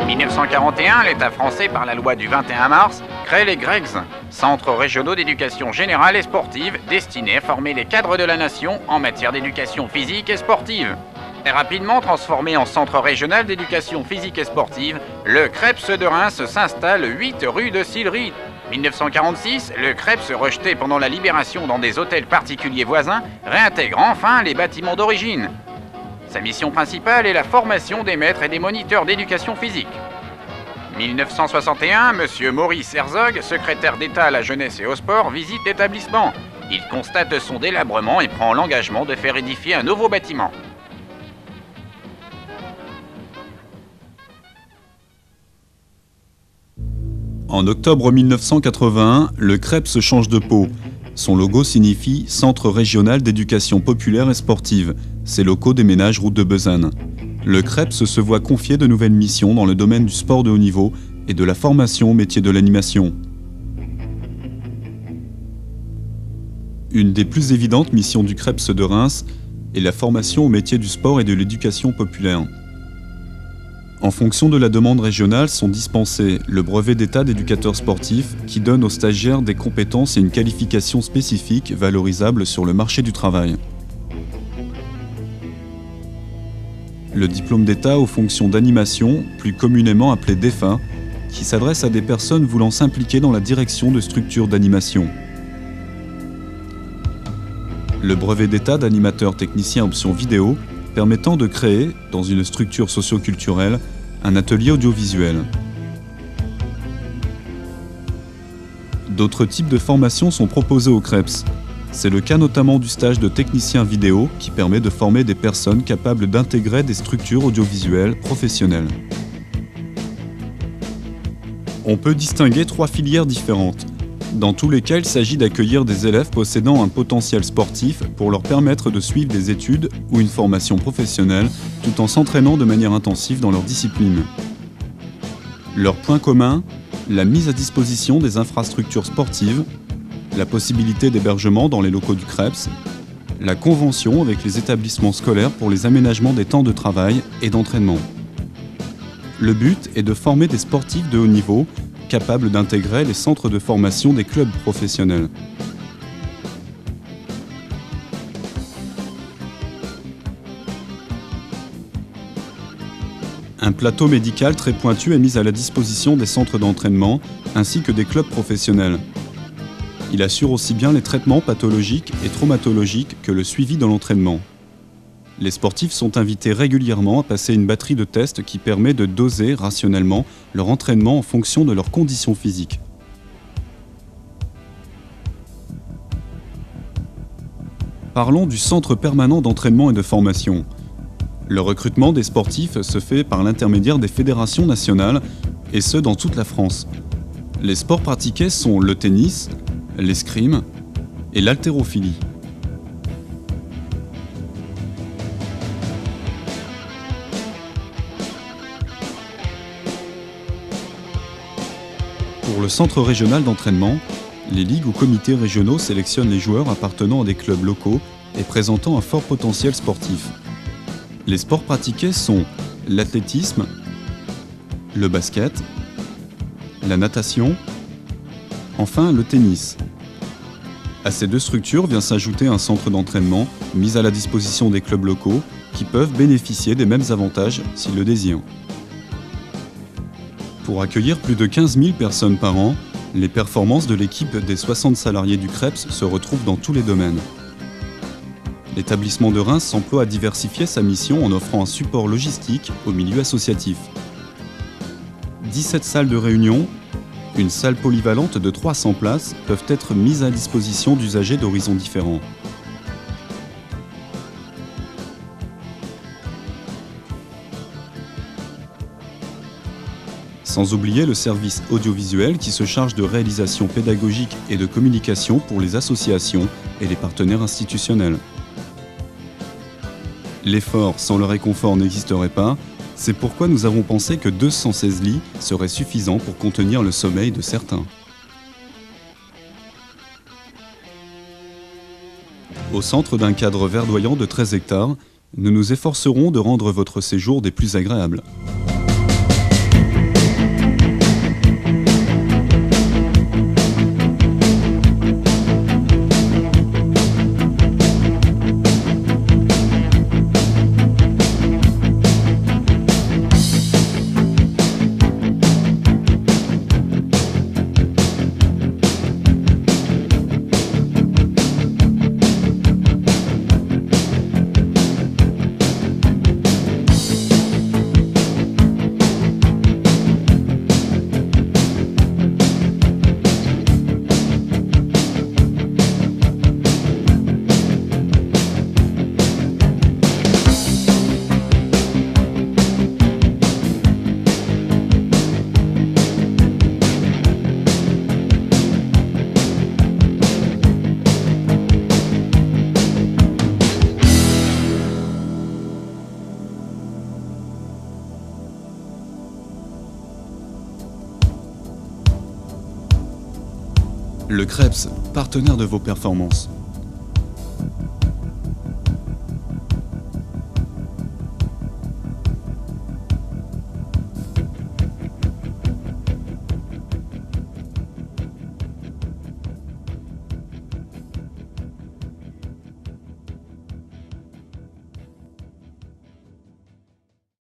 En 1941, l'État français, par la loi du 21 mars, crée les GREGS, Centres régionaux d'éducation générale et sportive, destinés à former les cadres de la nation en matière d'éducation physique et sportive. Et rapidement transformé en Centre régional d'éducation physique et sportive, le CREPS de Reims s'installe 8 rue de Sillery. 1946, le CREPS, rejeté pendant la Libération dans des hôtels particuliers voisins, réintègre enfin les bâtiments d'origine. Sa mission principale est la formation des maîtres et des moniteurs d'éducation physique. 1961, M. Maurice Herzog, secrétaire d'État à la jeunesse et au sport, visite l'établissement. Il constate son délabrement et prend l'engagement de faire édifier un nouveau bâtiment. En octobre 1981, le CREPS change de peau. Son logo signifie Centre régional d'éducation populaire et sportive. Ses locaux déménagent route de Besanne. Le CREPS se voit confier de nouvelles missions dans le domaine du sport de haut niveau et de la formation au métier de l'animation. Une des plus évidentes missions du CREPS de Reims est la formation au métier du sport et de l'éducation populaire. En fonction de la demande régionale sont dispensés le brevet d'état d'éducateur sportif qui donne aux stagiaires des compétences et une qualification spécifique valorisable sur le marché du travail. Le diplôme d'état aux fonctions d'animation, plus communément appelé DEFA, qui s'adresse à des personnes voulant s'impliquer dans la direction de structures d'animation. Le brevet d'état d'animateur technicien option vidéo, permettant de créer, dans une structure socio-culturelle, un atelier audiovisuel. D'autres types de formations sont proposés au CREPS. C'est le cas notamment du stage de technicien vidéo qui permet de former des personnes capables d'intégrer des structures audiovisuelles professionnelles. On peut distinguer 3 filières différentes. Dans tous les cas, il s'agit d'accueillir des élèves possédant un potentiel sportif pour leur permettre de suivre des études ou une formation professionnelle tout en s'entraînant de manière intensive dans leur discipline. Leur point commun, la mise à disposition des infrastructures sportives, la possibilité d'hébergement dans les locaux du CREPS, la convention avec les établissements scolaires pour les aménagements des temps de travail et d'entraînement. Le but est de former des sportifs de haut niveau capables d'intégrer les centres de formation des clubs professionnels. Un plateau médical très pointu est mis à la disposition des centres d'entraînement ainsi que des clubs professionnels. Il assure aussi bien les traitements pathologiques et traumatologiques que le suivi de l'entraînement. Les sportifs sont invités régulièrement à passer une batterie de tests qui permet de doser rationnellement leur entraînement en fonction de leurs conditions physiques. Parlons du Centre permanent d'entraînement et de formation. Le recrutement des sportifs se fait par l'intermédiaire des fédérations nationales, et ce dans toute la France. Les sports pratiqués sont le tennis, l'escrime et l'haltérophilie. Pour le centre régional d'entraînement, les ligues ou comités régionaux sélectionnent les joueurs appartenant à des clubs locaux et présentant un fort potentiel sportif. Les sports pratiqués sont l'athlétisme, le basket, la natation, enfin le tennis. À ces deux structures vient s'ajouter un centre d'entraînement mis à la disposition des clubs locaux qui peuvent bénéficier des mêmes avantages s'ils le désirent. Pour accueillir plus de 15 000 personnes par an, les performances de l'équipe des 60 salariés du CREPS se retrouvent dans tous les domaines. L'établissement de Reims s'emploie à diversifier sa mission en offrant un support logistique au milieu associatif. 17 salles de réunion, une salle polyvalente de 300 places peuvent être mises à disposition d'usagers d'horizons différents. Sans oublier le service audiovisuel qui se charge de réalisation pédagogique et de communication pour les associations et les partenaires institutionnels. L'effort sans le réconfort n'existerait pas, c'est pourquoi nous avons pensé que 216 lits seraient suffisants pour contenir le sommeil de certains. Au centre d'un cadre verdoyant de 13 hectares, Nous nous efforcerons de rendre votre séjour des plus agréables. Le Krebs, partenaire de vos performances.